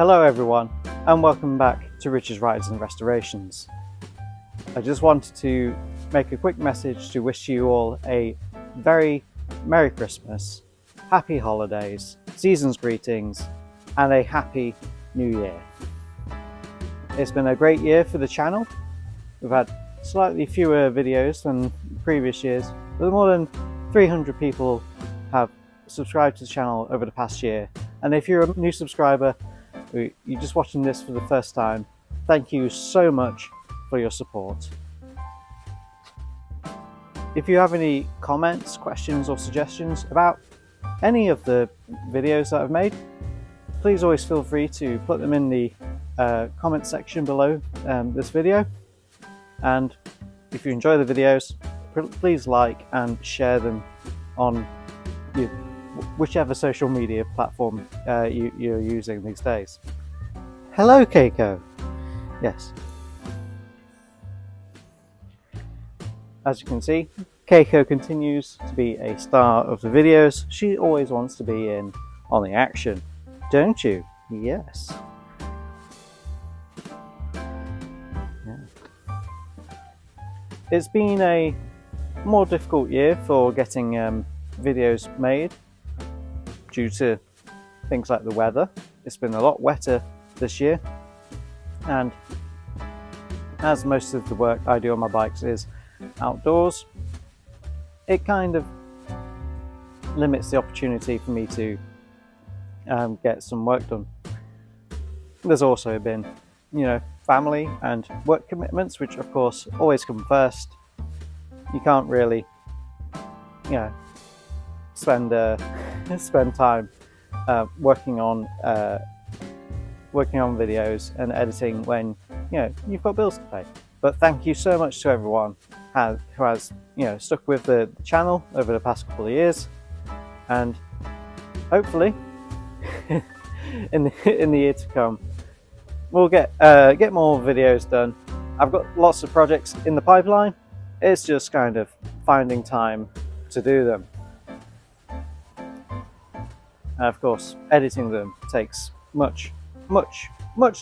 Hello everyone, and welcome back to Richard's Rides and Restorations. I just wanted to make a quick message to wish you all a very Merry Christmas, Happy Holidays, Season's Greetings, and a Happy New Year. It's been a great year for the channel. We've had slightly fewer videos than previous years, but more than 300 people have subscribed to the channel over the past year. And if you're a new subscriber, you're just watching this for the first time, thank you so much for your support. If you have any comments, questions or suggestions about any of the videos that I've made, please always feel free to put them in the comment section below this video. And if you enjoy the videos, please like and share them on whichever social media platform you're using these days. Hello, Keiko. Yes. As you can see, Keiko continues to be a star of the videos. She always wants to be in on the action, don't you? Yes. Yeah. It's been a more difficult year for getting videos made due to things like the weather. It's been a lot wetter this year, and as most of the work I do on my bikes is outdoors, it kind of limits the opportunity for me to get some work done. There's also been, family and work commitments, which of course always come first. You can't really, spend time working on videos and editing when you've got bills to pay. But thank you so much to everyone who has stuck with the channel over the past couple of years, and hopefully in the year to come we'll get more videos done. I've got lots of projects in the pipeline. It's just kind of finding time to do them. And of course, editing them takes much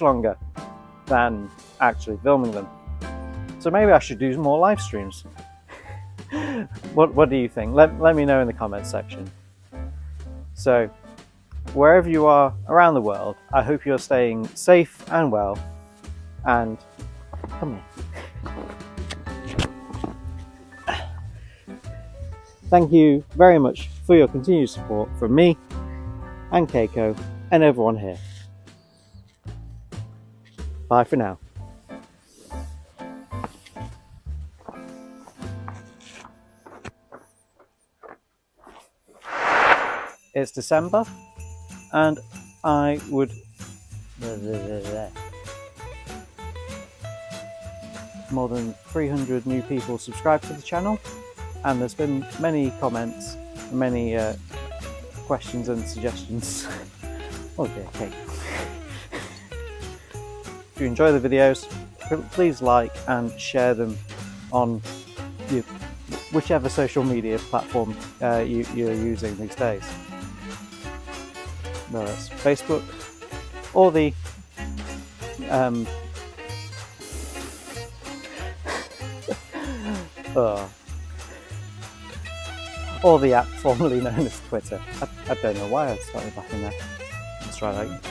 longer than actually filming them. So maybe I should do more live streams. What do you think? Let me know in the comments section. So, wherever you are around the world, I hope you're staying safe and well. And come here. Thank you very much for your continued support from me and Keiko and everyone here. Bye for now. It's December, and I would more than 300 new people subscribed to the channel, and there's been many comments, many questions and suggestions. Okay. If you enjoy the videos, please like and share them on whichever social media platform you're using these days. Whether it's Facebook or the or the app formerly known as Twitter. I don't know why I started laughing there. Let's try that again.